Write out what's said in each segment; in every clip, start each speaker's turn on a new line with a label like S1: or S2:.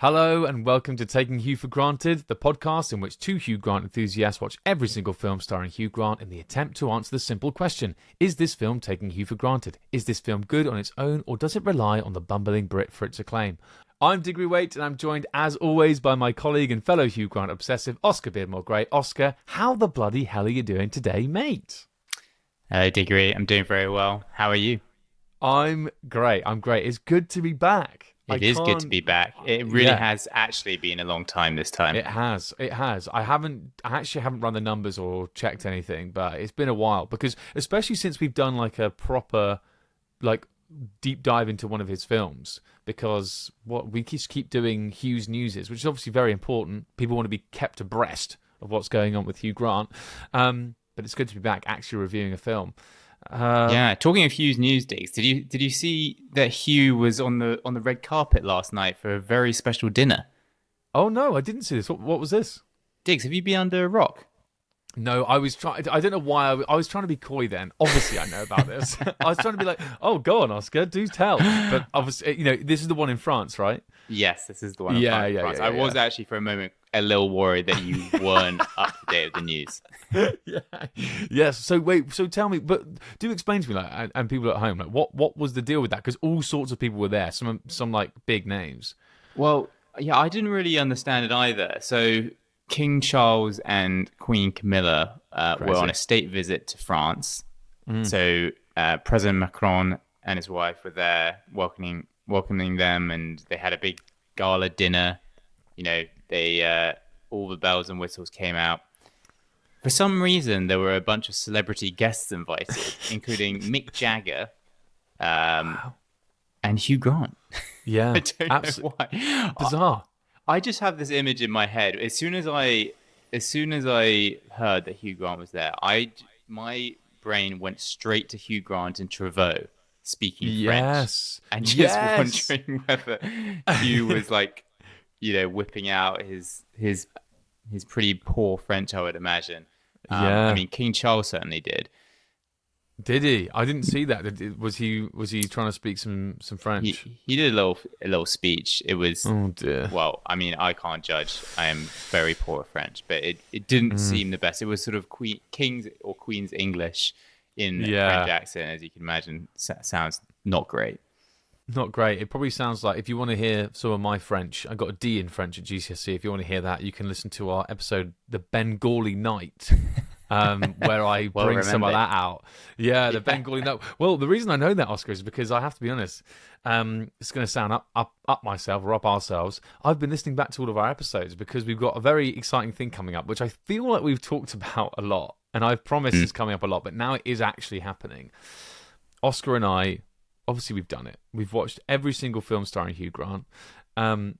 S1: Hello and welcome to Taking Hugh for Granted, the podcast in which two Hugh Grant enthusiasts watch every single film starring Hugh Grant in the attempt to answer the simple question: is this film taking Hugh for granted? Is this film good on its own, or does it rely on the bumbling Brit for its acclaim? I'm Diggory Waite, and I'm joined as always by my colleague and fellow Hugh Grant obsessive, Oscar Beardmore Gray. Oscar, how the bloody hell are you doing today, mate?
S2: Hello, Diggory. I'm doing very well. How are you?
S1: I'm great. It's good to be back.
S2: It is good to be back. It really has actually been a long time this time.
S1: It has. I actually haven't run the numbers or checked anything, but it's been a while because especially since we've done like a proper deep dive into one of his films, because what we just keep doing Hugh's Newses, which is obviously very important. People want to be kept abreast of what's going on with Hugh Grant. But it's good to be back actually reviewing a film.
S2: Talking of Hugh's news, Diggs, did you see that Hugh was on the red carpet last night for a very special dinner?
S1: Oh no, I didn't see this. What was this?
S2: Diggs, have you been under a rock?
S1: No, I was trying. I don't know why. I was trying to be coy then. Obviously, I know about this. I was trying to be like, "Oh, go on, Oscar, do tell." But obviously, this is the one in France, right?
S2: Yes, this is the one in France. I was actually for a moment a little worried that you weren't up to date with the news.
S1: Yes. So tell me, but do explain to me, and people at home, what was the deal with that? Because all sorts of people were there. Some like big names.
S2: Well, yeah, I didn't really understand it either. So King Charles and Queen Camilla were on a state visit to France. So President Macron and his wife were there welcoming them, and they had a big gala dinner. They all the bells and whistles came out. For some reason, there were a bunch of celebrity guests invited, including Mick Jagger, and Hugh Grant.
S1: Yeah,
S2: I don't know why.
S1: Bizarre.
S2: I just have this image in my head. As soon as I heard that Hugh Grant was there, my brain went straight to Hugh Grant and Trevorrow speaking French, and just wondering whether Hugh was whipping out his pretty poor French, I would imagine. I mean, King Charles certainly did.
S1: Did he? I didn't see that. Was he trying to speak some French?
S2: He did a little speech. It was,
S1: oh dear.
S2: Well, I mean, I can't judge. I am very poor at French, but it didn't seem the best. It was sort of King's or Queen's English in a French accent, as you can imagine. Sounds not great.
S1: Not great. It probably sounds like, if you want to hear some of my French, I got a D in French at GCSE. If you want to hear that, you can listen to our episode, The Bengali Night. Where I bring some of that out. Yeah, the Bengali note. Well, the reason I know that, Oscar, is because I have to be honest. It's going to sound up myself or up ourselves. I've been listening back to all of our episodes because we've got a very exciting thing coming up, which I feel like we've talked about a lot, and I've promised it's coming up a lot, but now it is actually happening. Oscar and I, obviously, we've done it. We've watched every single film starring Hugh Grant, and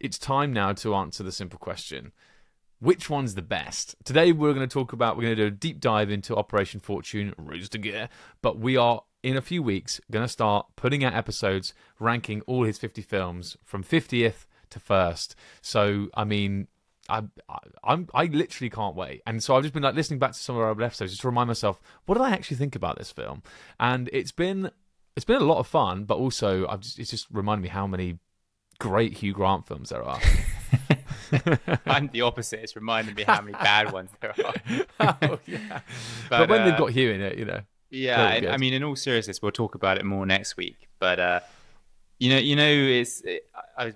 S1: it's time now to answer the simple question: which one's the best? Today we're going to do a deep dive into Operation Fortune, Ruse de Guerre, but we are, in a few weeks, going to start putting out episodes ranking all his 50 films from 50th to 1st. So, I mean, I literally can't wait. And so I've just been listening back to some of our episodes just to remind myself, what did I actually think about this film? And it's been a lot of fun, but also it's just reminded me how many great Hugh Grant films there are.
S2: I'm the opposite. It's reminding me how many bad ones there are.
S1: Oh, yeah. But when they've got Hugh in it,
S2: Yeah, I mean, in all seriousness, we'll talk about it more next week. But I've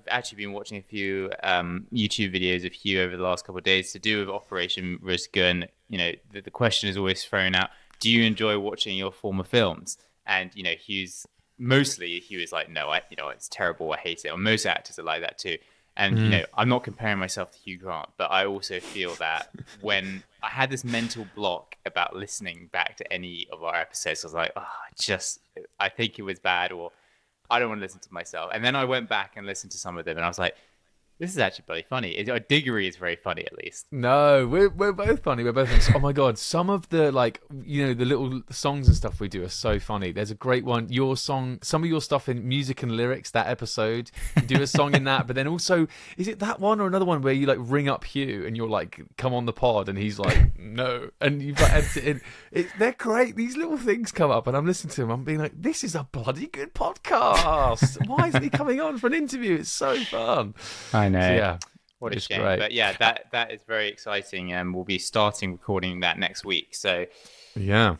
S2: actually been watching a few YouTube videos of Hugh over the last couple of days to do with Operation Ruse de Guerre. And the question is always thrown out: do you enjoy watching your former films? And Hugh is like, no, it's terrible. I hate it. Or most actors are like that too. And, I'm not comparing myself to Hugh Grant, but I also feel that when I had this mental block about listening back to any of our episodes, I was like, I think it was bad, or I don't want to listen to myself. And then I went back and listened to some of them, and I was like, This is actually very funny. Diggory is very funny, at least.
S1: No, we're both funny. We're both. Oh my god, some of the the little songs and stuff we do are so funny. There's a great one. Your song, some of your stuff in music and lyrics. That episode, you do a song in that. But then also, is it that one or another one where you like ring up Hugh and you're like, "Come on the pod," and he's like, "No," and you've like edited in. They're great. These little things come up, and I'm listening to them. I'm being like, "This is a bloody good podcast. Why isn't he coming on for an interview? It's so fun."
S2: I know.
S1: So, yeah.
S2: What a shame.
S1: Great.
S2: But yeah, that is very exciting, and we'll be starting recording that next week. So
S1: yeah,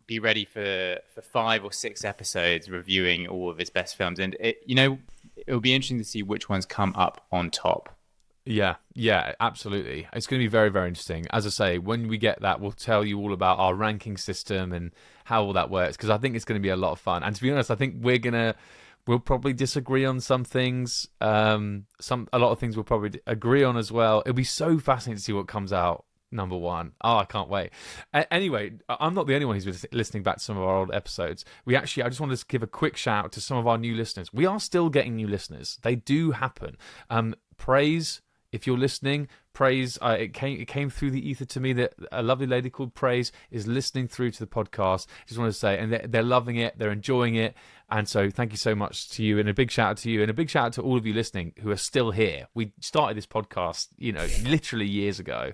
S2: be ready for 5 or 6 episodes reviewing all of his best films, and it'll be interesting to see which ones come up on top.
S1: Yeah, absolutely. It's going to be very, very interesting. As I say, when we get that, we'll tell you all about our ranking system and how all that works, because I think it's going to be a lot of fun. And to be honest, I think we'll probably disagree on some things. A lot of things we'll probably agree on as well. It'll be so fascinating to see what comes out. Number one. Oh, I can't wait. Anyway, I'm not the only one who's been listening back to some of our old episodes. I just wanted to give a quick shout out to some of our new listeners. We are still getting new listeners. They do happen. Praise, if you're listening, Praise, it came through the ether to me that a lovely lady called Praise is listening through to the podcast. Just want to say, and they're loving it, they're enjoying it, and so thank you so much to you, and a big shout out to you, and a big shout out to all of you listening who are still here. We started this podcast, literally years ago.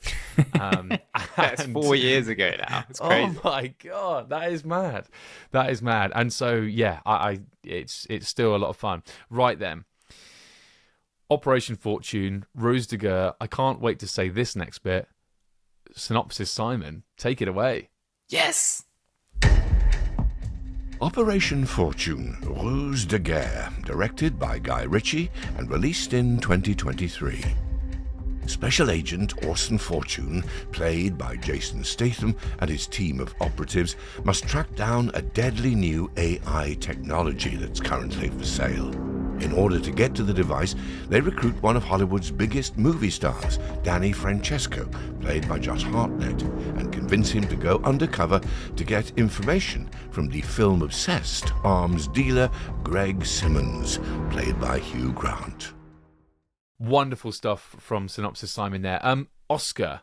S2: That's 4 years ago now. It's crazy.
S1: Oh my god, that is mad. That is mad. And so yeah, it's still a lot of fun. Right then. Operation Fortune, Ruse de Guerre. I can't wait to say this next bit. Synopsis, Simon, take it away.
S2: Yes!
S3: Operation Fortune, Ruse de Guerre, directed by Guy Ritchie and released in 2023. Special Agent Orson Fortune, played by Jason Statham and his team of operatives, must track down a deadly new AI technology that's currently for sale. In order to get to the device, they recruit one of Hollywood's biggest movie stars, Danny Francesco, played by Josh Hartnett, and convince him to go undercover to get information from the film-obsessed arms dealer Greg Simmons, played by Hugh Grant.
S1: Wonderful stuff from Synopsis, Simon there. Oscar,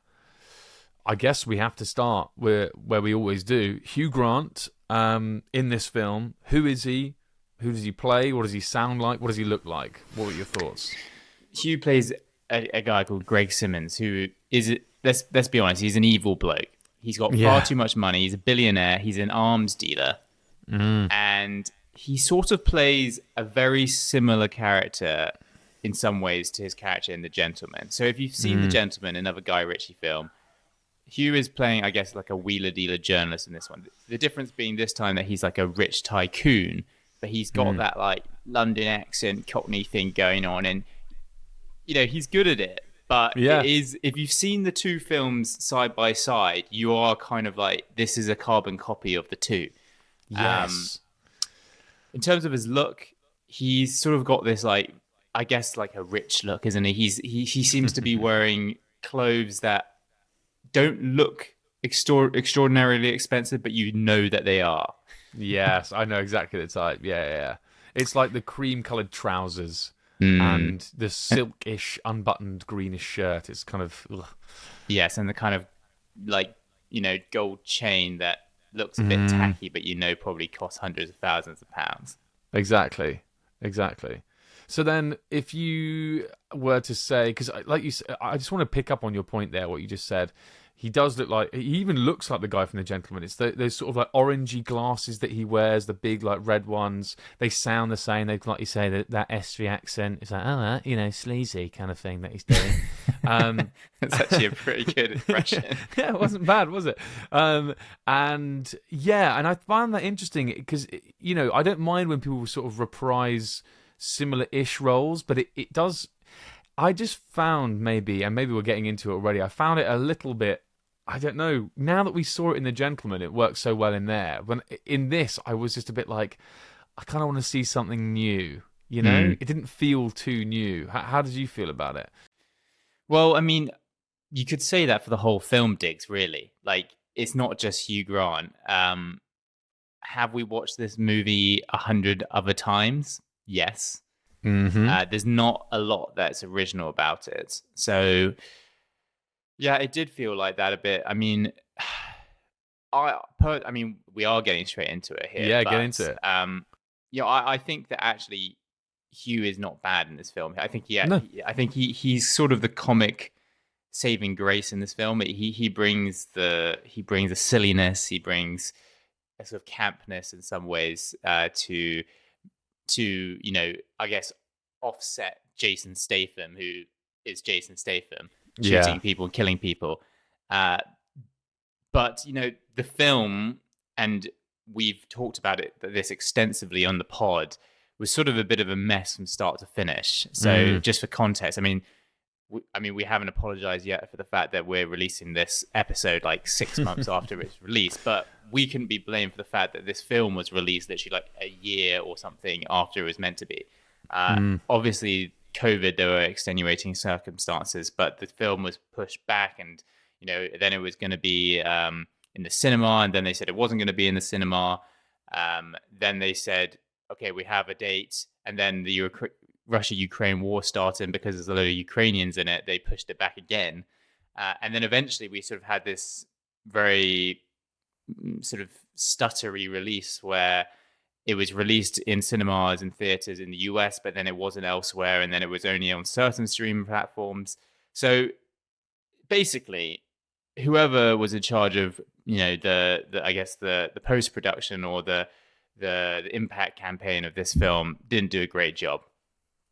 S1: I guess we have to start where we always do. Hugh Grant, in this film, who is he? Who does he play? What does he sound like? What does he look like? What were your thoughts?
S2: Hugh plays a guy called Greg Simmons, who is, let's be honest, he's an evil bloke. He's got far too much money. He's a billionaire. He's an arms dealer. And he sort of plays a very similar character in some ways to his character in The Gentleman. So if you've seen The Gentleman, another Guy Ritchie film, Hugh is playing, I guess, like a wheeler-dealer journalist in this one. The difference being this time that he's like a rich tycoon, but he's got that like London accent, Cockney thing going on, and he's good at it. But it is, if you've seen the two films side by side, you are kind of like, this is a carbon copy of the two.
S1: Yes.
S2: In terms of his look, he's sort of got this like, I guess like a rich look, isn't he? He seems to be wearing clothes that don't look extraordinarily expensive, but you know that they are.
S1: Yes, I know exactly the type. Yeah. It's like the cream-coloured trousers and the silkish, unbuttoned greenish shirt. It's kind of... Ugh.
S2: Yes, and the kind of like, gold chain that looks a bit tacky, but probably costs hundreds of thousands of pounds.
S1: Exactly. So then if you were to say... Because like you said, I just want to pick up on your point there, what you just said. He does look like, he even looks like the guy from The Gentleman. It's those sort of like orangey glasses that he wears, the big like red ones. They sound the same. They, like you say, that estuary accent. It's like, sleazy kind of thing that he's doing.
S2: It's actually a pretty good impression.
S1: Yeah, it wasn't bad, was it? And I find that interesting because, I don't mind when people sort of reprise similar-ish roles, but it does... I just found maybe we're getting into it already, I found it a little bit, I don't know, now that we saw it in The Gentleman, it works so well in there. When in this, I was just a bit like, I kind of want to see something new, It didn't feel too new. How did you feel about it?
S2: Well, I mean, you could say that for the whole film, Diggs, really. Like, it's not just Hugh Grant. Have we watched this movie 100 other times? Yes. There's not a lot that's original about it. So, yeah, it did feel like that a bit. I mean, I mean, we are getting straight into it here.
S1: Yeah,
S2: but,
S1: get into it.
S2: I think that actually Hugh is not bad in this film. I think
S1: No.
S2: he's sort of the comic saving grace in this film. He brings a silliness, he brings a sort of campness in some ways to I guess offset Jason Statham, who is Jason Statham, shooting people and killing people. But the film, and we've talked about this extensively on the pod, was sort of a bit of a mess from start to finish. So just for context, I mean, we haven't apologized yet for the fact that we're releasing this episode like 6 months after it's released, but we couldn't be blamed for the fact that this film was released literally like a year or something after it was meant to be. Obviously, COVID, there were extenuating circumstances, but the film was pushed back, and then it was going to be in the cinema, and then they said it wasn't going to be in the cinema. Then they said, okay, we have a date, and then the Russia-Ukraine war started, and because there's a lot of Ukrainians in it, they pushed it back again. And then eventually we sort of had this very sort of stuttery release where it was released in cinemas and theaters in the US, but then it wasn't elsewhere, and then it was only on certain streaming platforms. So basically, whoever was in charge of the post-production or the impact campaign of this film didn't do a great job.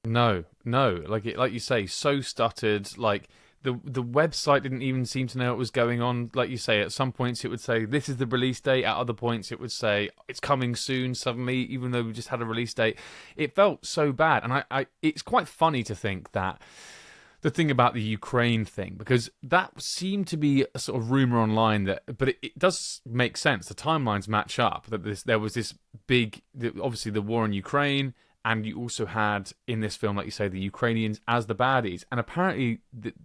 S1: No, like you say, so stuttered. Like the website didn't even seem to know what was going on. Like you say, at some points it would say this is the release date. At other points it would say it's coming soon. Suddenly, even though we just had a release date, it felt so bad. And I it's quite funny to think that the thing about the Ukraine thing, because that seemed to be a sort of rumor online but it does make sense. The timelines match up. That there was this big, obviously the war in Ukraine. And you also had, in this film, like you say, the Ukrainians as the baddies. And apparently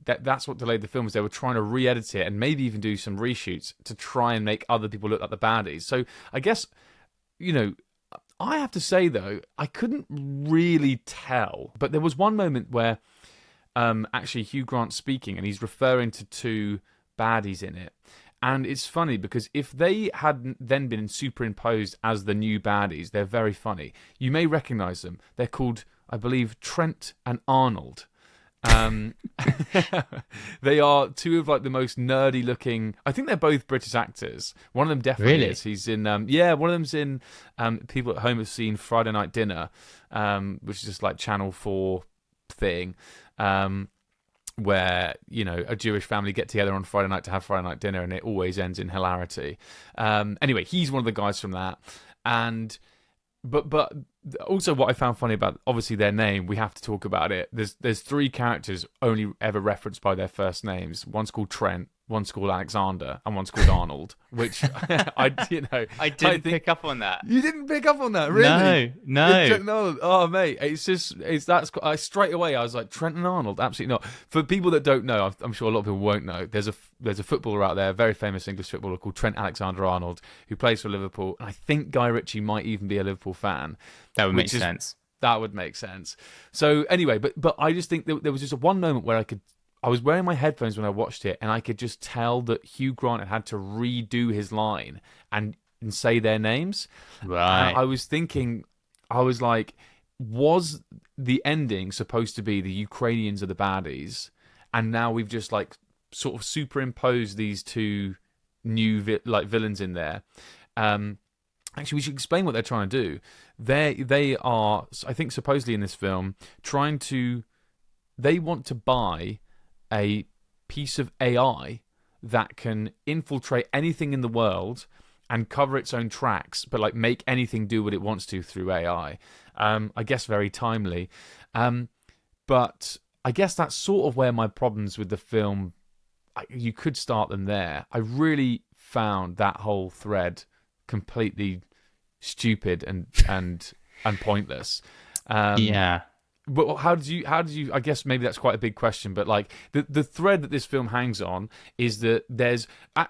S1: that's what delayed the film, is they were trying to re-edit it and maybe even do some reshoots to try and make other people look like the baddies. So I guess, I have to say, though, I couldn't really tell. But there was one moment where actually Hugh Grant's speaking and he's referring to two baddies in it. And it's funny because if they had then been superimposed as the new baddies, they're very funny. You may recognise them. They're called, I believe, Trent and Arnold. They are two of like the most nerdy looking. I think they're both British actors. One of them definitely is. He's in. One of them's in. People at home have seen Friday Night Dinner, which is just like Channel 4 thing. Where a Jewish family get together on Friday night to have Friday night dinner, and it always ends in hilarity. Anyway, he's one of the guys from that, and but also what I found funny about obviously their name, we have to talk about it. There's three characters only ever referenced by their first names. One's called Trent, one's called Alexander, and one's called Arnold. Which I didn't
S2: pick up on that.
S1: You didn't pick up on that, really?
S2: No.
S1: Oh, mate, that's straight away. I was like, Trent and Arnold, absolutely not. For people that don't know, I'm sure a lot of people won't know. There's a footballer out there, a very famous English footballer called Trent Alexander-Arnold, who plays for Liverpool. And I think Guy Ritchie might even be a Liverpool fan.
S2: That would make sense.
S1: That would make sense. So anyway, but I just think there was just one moment where I was wearing my headphones when I watched it, and I could just tell that Hugh Grant had to redo his line and say their names.
S2: Right.
S1: And I was thinking, I was like, was the ending supposed to be the Ukrainians are the baddies, and now we've just like sort of superimposed these two new villains in there? Actually, we should explain what they're trying to do. They are, I think, supposedly in this film, they want to buy a piece of AI that can infiltrate anything in the world and cover its own tracks, but like make anything do what it wants to through AI. I guess very timely. But I guess that's sort of where my problems with the film, you could start them there. I really found that whole thread completely stupid and pointless.
S2: Yeah.
S1: But how did you? I guess maybe that's quite a big question. But like the thread that this film hangs on is that there's,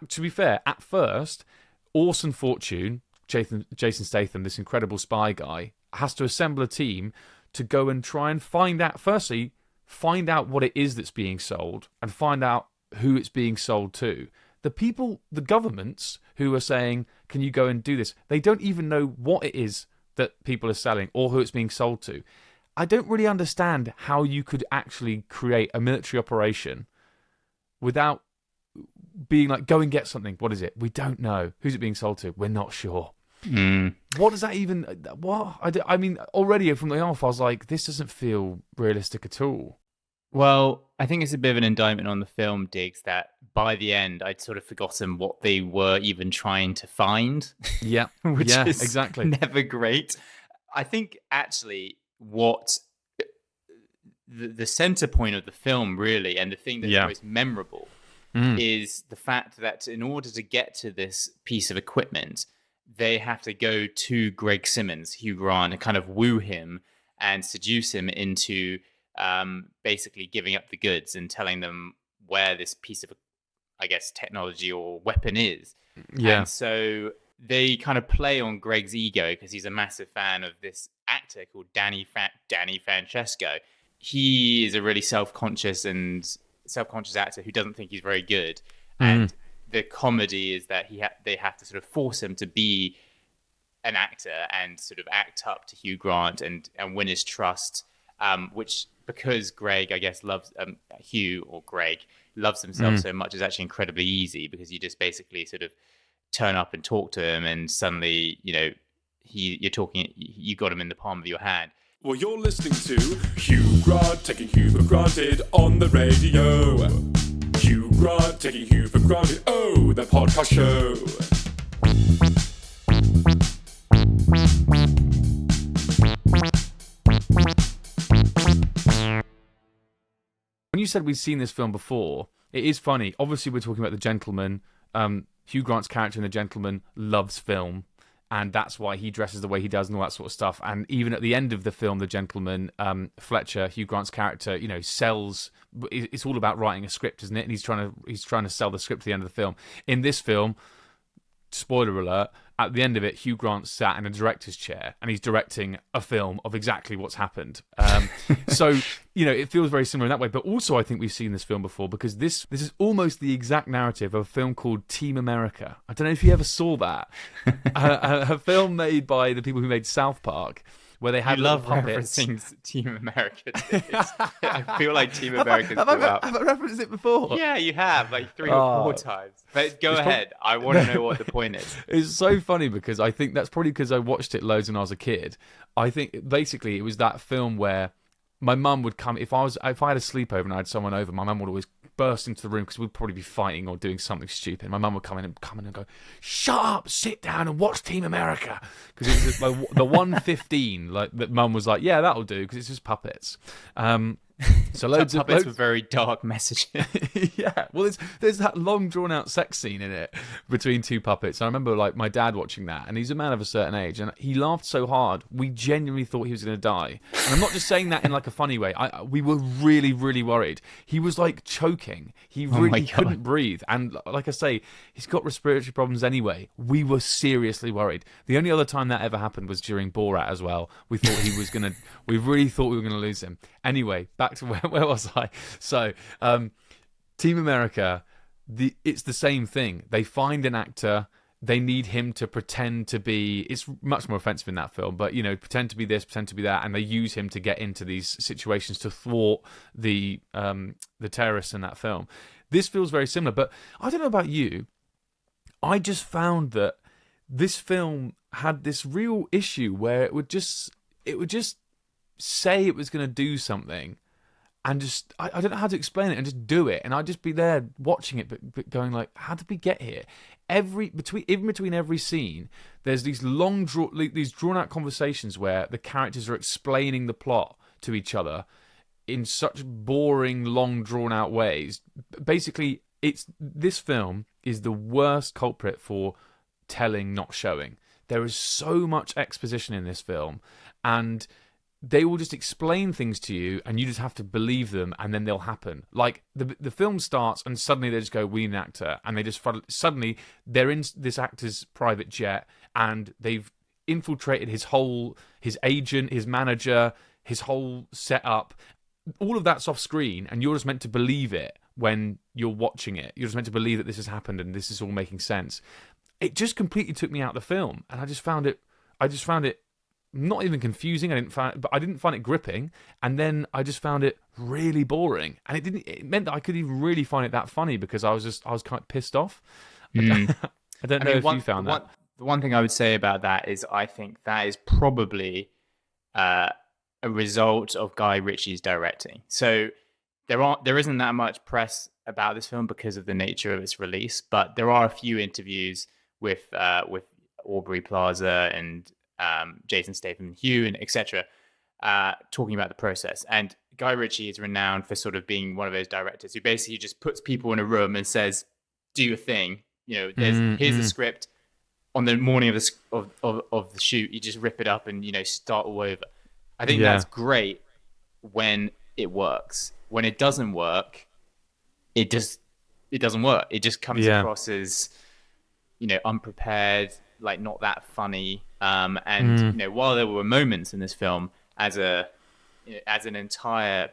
S1: to be fair, at first, Orson Fortune, Jason Statham, this incredible spy guy, has to assemble a team to go and try and find out, firstly, find out what it is that's being sold and find out who it's being sold to. The people, the governments who are saying, can you go and do this? They don't even know what it is that people are selling or who it's being sold to. I don't really understand how you could actually create a military operation without being like, go and get something. What is it? We don't know. Who's it being sold to? We're not sure. What does that even... What? I mean, already from the off, I was like, this doesn't feel realistic at all.
S2: Well, I think it's a bit of an indictment on the film, Diggs, that by the end, I'd sort of forgotten what they were even trying to find.
S1: Yeah,
S2: which is
S1: exactly.
S2: Never great. I think actually what the center point of the film, really, and the thing that's most memorable is the fact that in order to get to this piece of equipment, they have to go to Greg Simmons, Hugh Grant, and kind of woo him and seduce him into basically giving up the goods and telling them where this piece of, I guess, technology or weapon is. Yeah. And so they kind of play on Greg's ego because he's a massive fan of this actor called Danny Francesco. He is a really self-conscious actor who doesn't think he's very good. And the comedy is that they have to sort of force him to be an actor and sort of act up to Hugh Grant and win his trust, which, because Greg, I guess, loves Hugh, or Greg loves himself so much, is actually incredibly easy, because you just basically sort of turn up and talk to him, and suddenly, you got him in the palm of your hand.
S4: Well, you're listening to Hugh Grant taking Hugh for granted on the radio. Hugh Grant taking Hugh for granted. Oh, the podcast show.
S1: When you said we've seen this film before, it is funny. Obviously, we're talking about The Gentleman. Hugh Grant's character in The Gentleman loves film, and that's why he dresses the way he does and all that sort of stuff. And even at the end of the film, The Gentleman, Fletcher, Hugh Grant's character, sells. It's all about writing a script, isn't it? And he's trying to sell the script at the end of the film. In this film, spoiler alert, at the end of it, Hugh Grant sat in a director's chair and he's directing a film of exactly what's happened. So, it feels very similar in that way. But also, I think we've seen this film before, because this is almost the exact narrative of a film called Team America. I don't know if you ever saw that. A film made by the people who made South Park, where they had little puppets.
S2: Referencing Team America. I feel like Team America.
S1: Have I referenced it before?
S2: Yeah, you have, like 3 or 4 times. But go ahead. I want to know what the point is.
S1: It's so funny, because I think that's probably because I watched it loads when I was a kid. I think basically it was that film where my mum would come, if I had a sleepover and I had someone over, my mum would always burst into the room, because we'd probably be fighting or doing something stupid. My mum would come in and go, "Shut up, sit down and watch Team America," because it was like the 1:15. Like that, mum was like, "Yeah, that'll do," because it's just puppets. So loads of
S2: puppets with very dark messages.
S1: Yeah, well, there's that long drawn out sex scene in it between 2 puppets. I remember like my dad watching that, and he's a man of a certain age, and he laughed so hard we genuinely thought he was going to die. And I'm not just saying that in like a funny way. We were really, really worried. He was like choking. He couldn't breathe, and like I say, he's got respiratory problems anyway. We were seriously worried. The only other time that ever happened was during Borat as well. We thought he was gonna. We really thought we were gonna lose him. Anyway, back to where was I? So, Team America, it's the same thing. They find an actor. They need him to pretend to be. It's much more offensive in that film, but pretend to be this, pretend to be that, and they use him to get into these situations to thwart the terrorists in that film. This feels very similar, but I don't know about you. I just found that this film had this real issue where it would just say it was going to do something, and just I don't know how to explain it, and just do it, and I'd just be there watching it, but going like, how did we get here? Between every scene, there's these drawn out conversations where the characters are explaining the plot to each other in such boring, long drawn out ways. Basically, this film is the worst culprit for telling, not showing. There is so much exposition in this film, and they will just explain things to you, and you just have to believe them, and then they'll happen. Like, the film starts, and suddenly they just go, "We need an actor," and they just suddenly they're in this actor's private jet, and they've infiltrated his agent, his manager, his whole setup, all of that's off screen, and you're just meant to believe it when you're watching it. You're just meant to believe that this has happened and this is all making sense. It just completely took me out of the film, and I just found it not even confusing. I didn't find it gripping, and then I just found it really boring. And it meant that I couldn't even really find it that funny because I was kind of pissed off. I don't know if you found that.
S2: The one thing I would say about that is I think that is probably a result of Guy Ritchie's directing. So there isn't that much press about this film because of the nature of its release, but there are a few interviews with Aubrey Plaza and Jason Statham and Hugh and etc. Talking about the process. And Guy Ritchie is renowned for sort of being one of those directors who basically just puts people in a room and says, "Do your thing." You know, here's the script. On the morning of the shoot, you just rip it up and start all over. I think that's great when it works. When it doesn't work, it doesn't work. It just comes across as unprepared, like not that funny. While there were moments in this film as an entire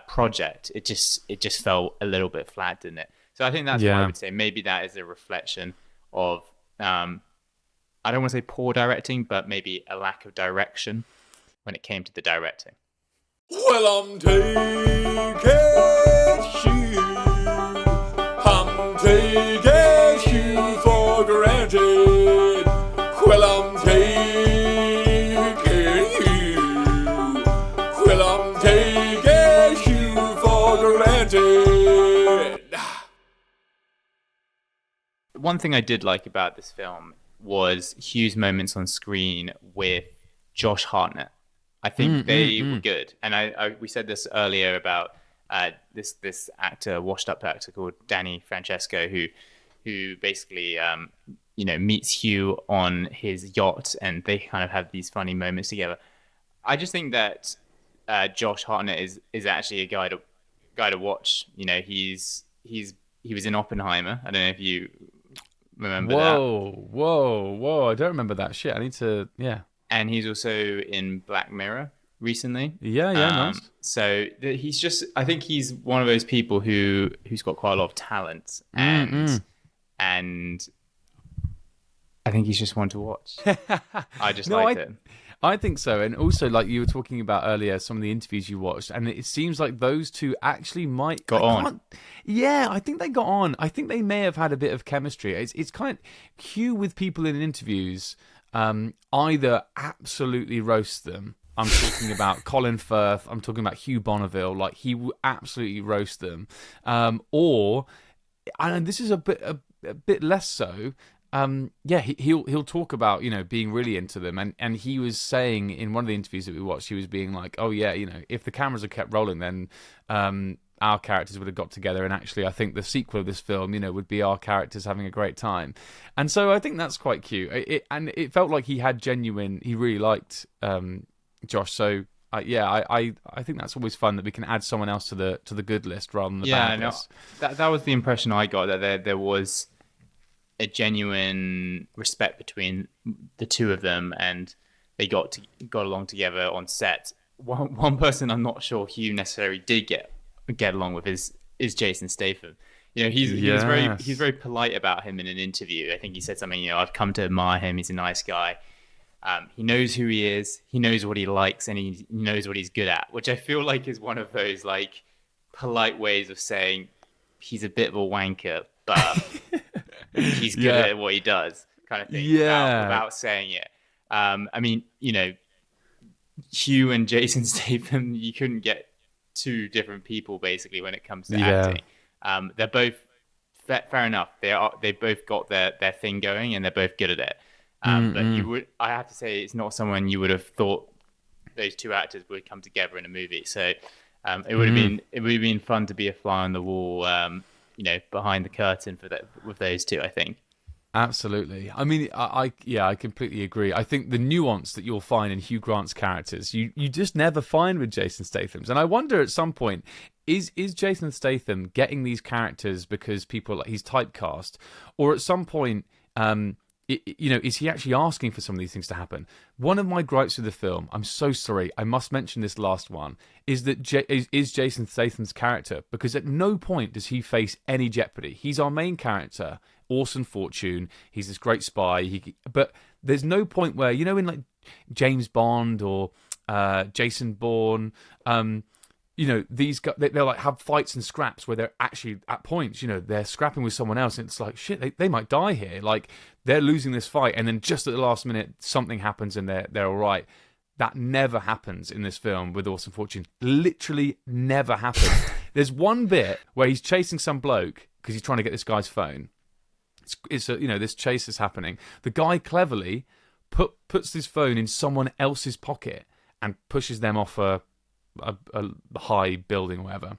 S2: project, it just felt a little bit flat, didn't it? So I think that's what I would say. Maybe that is a reflection of I don't want to say poor directing, but maybe a lack of direction when it came to the directing.
S4: Well, I'm taking you. I'm taking you for granted. Well, I'm taking you. Well, I'm taking you for granted.
S2: One thing I did like about this film was Hugh's moments on screen with Josh Hartnett. I think they were good, and we said this earlier about this actor, washed up actor called Danny Francesco, who basically meets Hugh on his yacht, and they kind of have these funny moments together. I just think that Josh Hartnett is actually a guy to watch. He was in Oppenheimer. I don't know if you remember that.
S1: Whoa! I don't remember that shit. I need to,
S2: And he's also in Black Mirror recently.
S1: Nice.
S2: So I think he's one of those people who's got quite a lot of talent, and I think he's just one to watch. I just liked it.
S1: I think so. And also, like you were talking about earlier, some of the interviews you watched, and it seems like those two actually got on. Yeah, I think they got on. I think they may have had a bit of chemistry. It's kind of Hugh with people in interviews. Either absolutely roast them. I'm talking about Colin Firth. I'm talking about Hugh Bonneville. Like, he will absolutely roast them. Or, and this is a bit less so. He'll talk about being really into them, and he was saying in one of the interviews that we watched, he was being like, oh yeah, if the cameras had kept rolling, then our characters would have got together, and actually I think the sequel of this film would be our characters having a great time. And so I think that's quite cute. It felt like he really liked Josh. So I think that's always fun that we can add someone else to the good list rather than the bad list.
S2: That was the impression I got, that there was a genuine respect between the two of them, and they got along together on set. One person I'm not sure Hugh necessarily did get along with is Jason Statham. He's very polite about him in an interview. I think he said something, I've come to admire him. He's a nice guy. He knows who he is. He knows what he likes, and he knows what he's good at, which I feel like is one of those like polite ways of saying he's a bit of a wanker, but he's good at what he does, kind of thing. Without saying it. I mean, Hugh and Jason Statham, you couldn't get two different people basically when it comes to acting. They're both fair enough. They both got their thing going, and they're both good at it. But I have to say, it's not someone you would have thought those two actors would come together in a movie. So it would have been fun to be a fly on the wall, behind the curtain with those two, I think.
S1: Absolutely. I mean, I completely agree. I think the nuance that you'll find in Hugh Grant's characters, you just never find with Jason Statham's. And I wonder at some point, is Jason Statham getting these characters because he's typecast, or at some point, is he actually asking for some of these things to happen? One of my gripes with the film, I'm so sorry, I must mention this last one, is that is Jason Statham's character, because at no point does he face any jeopardy. He's our main character, Orson Fortune. He's this great spy. But there's no point where, in like James Bond or Jason Bourne, these guys, they'll like have fights and scraps where they're actually at points, they're scrapping with someone else, and it's like, shit, they might die here. Like, they're losing this fight, and then just at the last minute, something happens and they're all right. That never happens in this film with Orson Fortune. Literally never happens. There's one bit where he's chasing some bloke because he's trying to get this guy's phone. It's this chase is happening. The guy cleverly puts his phone in someone else's pocket and pushes them off a high building or whatever.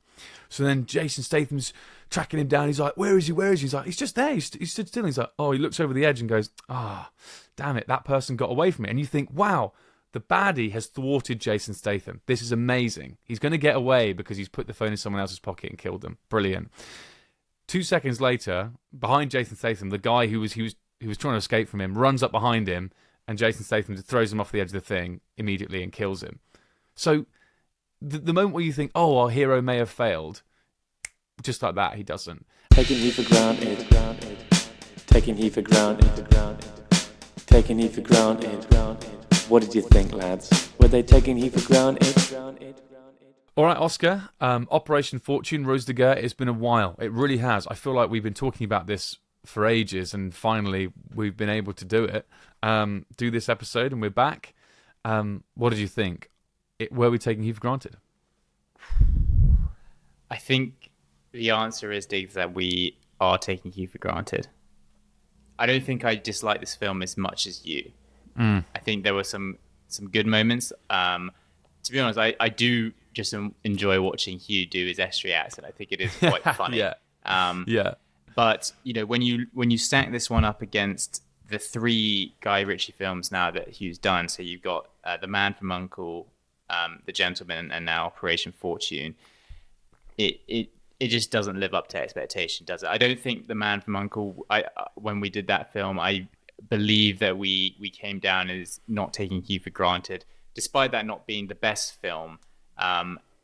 S1: So then Jason Statham's tracking him down. He's like, where is he? He's like, he's just there. He stood still. He's like, oh, he looks over the edge and goes, damn it, that person got away from it. And you think, wow, the baddie has thwarted Jason Statham. This is amazing. He's going to get away because he's put the phone in someone else's pocket and killed them. Brilliant. 2 seconds later, behind Jason Statham, the guy who was trying to escape from him runs up behind him, and Jason Statham just throws him off the edge of the thing immediately and kills him. So the moment where you think, oh, our hero may have failed, just like that, he doesn't.
S5: Taking he for granted. Taking he for granted. Taking he for granted. What did you think, lads? Were they taking he for granted?
S1: All right, Oscar. Operation Fortune, Ruse de Guerre. It's been a while. It really has. I feel like we've been talking about this for ages, and finally we've been able to do it. Do this episode, and we're back. What did you think? Were we taking he for granted?
S2: I think the answer is, Diggs, that we are taking he for granted. I don't think I dislike this film as much as you. I think there were some good moments. To be honest, I do just enjoy watching Hugh do his estuary accent. I think it is quite funny.
S1: Yeah. But
S2: when you stack this one up against the 3 Guy Ritchie films now that Hugh's done, so you've got The Man from U.N.C.L.E., The Gentleman, and now Operation Fortune, it just doesn't live up to expectation, does it? I don't think The Man from U.N.C.L.E., when we did that film, I believe that we came down as not taking Hugh for granted, despite that not being the best film.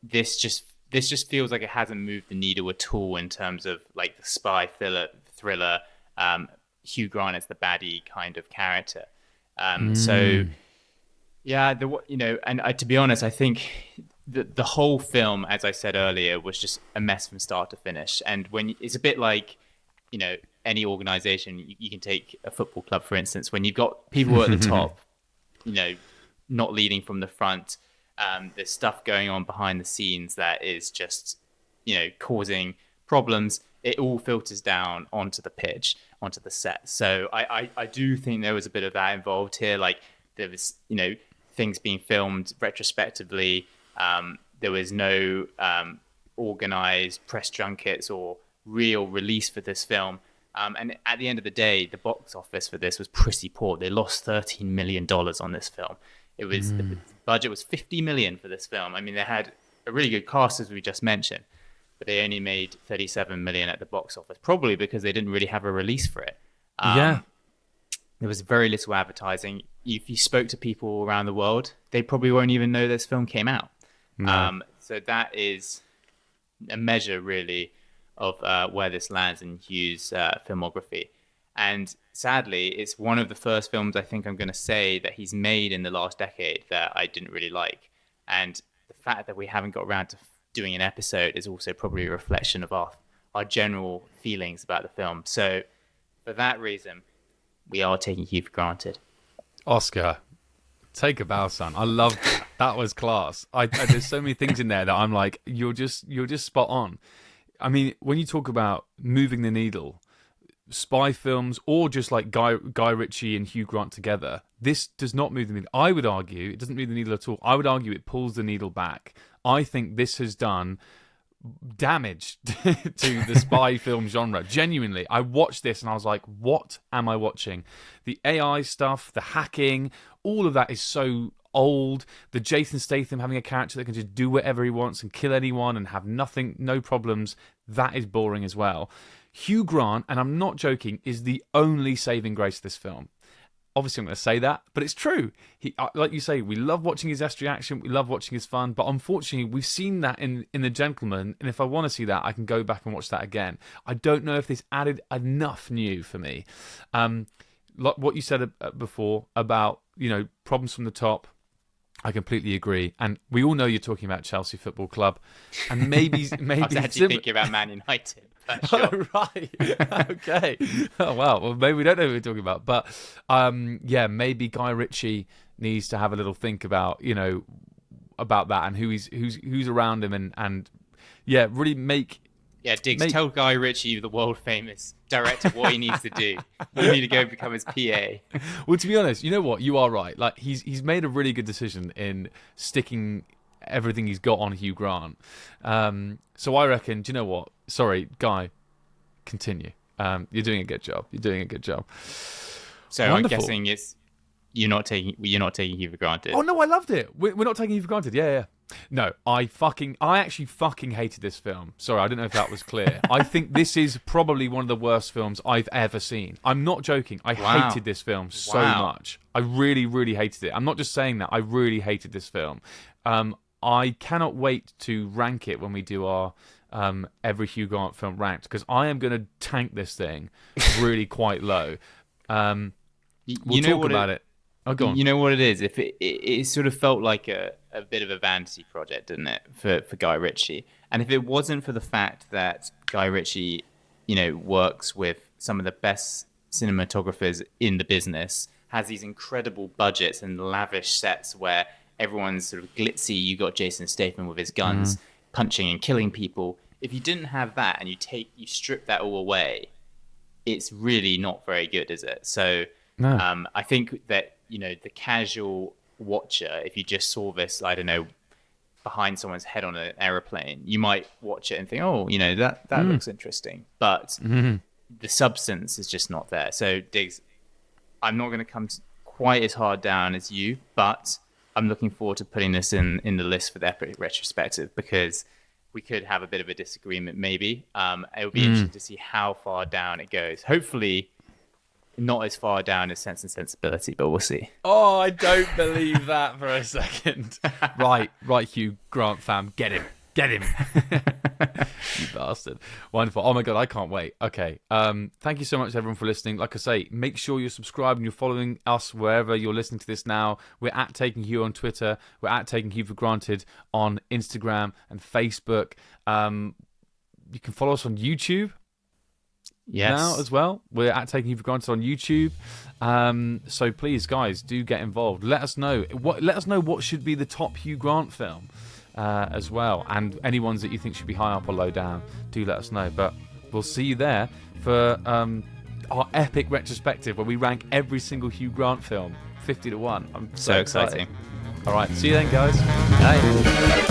S2: This just feels like it hasn't moved the needle at all in terms of like the spy thriller. Hugh Grant as the baddie kind of character. So yeah, and to be honest, I think the whole film, as I said earlier, was just a mess from start to finish. And when it's a bit like, any organization, you can take a football club, for instance, when you've got people at the top, not leading from the front. There's stuff going on behind the scenes that is just, causing problems. It all filters down onto the pitch, onto the set. So I do think there was a bit of that involved here. Like there was, things being filmed retrospectively. There was no organized press junkets or real release for this film. And at the end of the day, the box office for this was pretty poor. They lost $13 million on this film. It was the budget was $50 million for this film. I mean, they had a really good cast, as we just mentioned, but they only made $37 million at the box office, probably because they didn't really have a release for it. There was very little advertising. If you spoke to people around the world, they probably won't even know this film came out. No. So that is a measure, really, of where this lands in Hugh's filmography. And sadly, it's one of the first films I think I'm going to say that he's made in the last decade that I didn't really like. And the fact that we haven't got around to doing an episode is also probably a reflection of our general feelings about the film. So for that reason, we are taking Hugh for granted.
S1: Oscar, take a bow, son. I love that. That was class. There's so many things in there that I'm like, you're just spot on. I mean, when you talk about moving the needle, spy films, or just like Guy Ritchie and Hugh Grant together, this does not move the needle. I would argue it doesn't move the needle at all. I would argue it pulls the needle back. I think this has done damage to the spy film genre. Genuinely, I watched this and I was like, what am I watching? The AI stuff, the hacking, all of that is so old. The Jason Statham having a character that can just do whatever he wants and kill anyone and have no problems, that is boring as well. Hugh Grant, and I'm not joking, is the only saving grace of this film. Obviously, I'm going to say that, but it's true. Like you say, we love watching his estuary action, we love watching his fun, but unfortunately, we've seen that in The Gentleman, and if I want to see that, I can go back and watch that again. I don't know if this added enough new for me. Like what you said before about, problems from the top, I completely agree, and we all know you're talking about Chelsea Football Club, and maybe
S2: I was actually thinking about Man United. Sure.
S1: Oh, right. Okay. Oh, wow. Well, maybe we don't know what we're talking about, but maybe Guy Ritchie needs to have a little think about about that and who's around him and really make.
S2: Yeah, Diggs, tell Guy Ritchie, the world famous director, what he needs to do. You need to go become his PA.
S1: Well, to be honest, you know what? You are right. Like he's made a really good decision in sticking everything he's got on Hugh Grant. So I reckon, do you know what? Sorry, Guy, continue. You're doing a good job.
S2: So
S1: Wonderful.
S2: I'm guessing you're not taking Hugh for granted.
S1: Oh no, I loved it. We're not taking you for granted. Yeah. No, I actually fucking hated this film. Sorry, I don't know if that was clear. I think this is probably one of the worst films I've ever seen. I'm not joking. I hated this film so much. I really, really hated it. I'm not just saying that. I really hated this film. I cannot wait to rank it when we do our every Hugh Grant film ranked, because I am going to tank this thing really quite low. We'll talk about it. Oh, go on.
S2: You know what it is? If it sort of felt like a bit of a vanity project, didn't it, for Guy Ritchie? And if it wasn't for the fact that Guy Ritchie, works with some of the best cinematographers in the business, has these incredible budgets and lavish sets where everyone's sort of glitzy. You got Jason Statham with his guns punching and killing people. If you didn't have that and you strip that all away, it's really not very good, is it? So no. I think that the casual watcher, if you just saw this, I don't know, behind someone's head on an aeroplane, you might watch it and think, oh, that looks interesting, but the substance is just not there. So Diggs, I'm not going to come quite as hard down as you, but I'm looking forward to putting this in the list for the epic retrospective, because we could have a bit of a disagreement maybe. It would be interesting to see how far down it goes. Hopefully not as far down as Sense and Sensibility, but we'll see.
S1: Oh, I don't believe that for a second. Right, Hugh Grant fam, get him. You bastard. Wonderful. Oh my god, I can't wait. Okay. Thank you so much everyone for listening. Like I say, make sure you're subscribed and you're following us wherever you're listening to this now. We're at Taking Hugh on Twitter. We're at Taking Hugh for Granted on Instagram and Facebook. You can follow us on YouTube.
S2: Yes.
S1: Now as well. We're at Taking You for Granted on YouTube. So please, guys, do get involved. Let us know what should be the top Hugh Grant film as well, and any ones that you think should be high up or low down. Do let us know. But we'll see you there for our epic retrospective where we rank every single Hugh Grant film 50-1. I'm so excited.
S2: Exciting.
S1: All right, see you then, guys.
S2: Bye.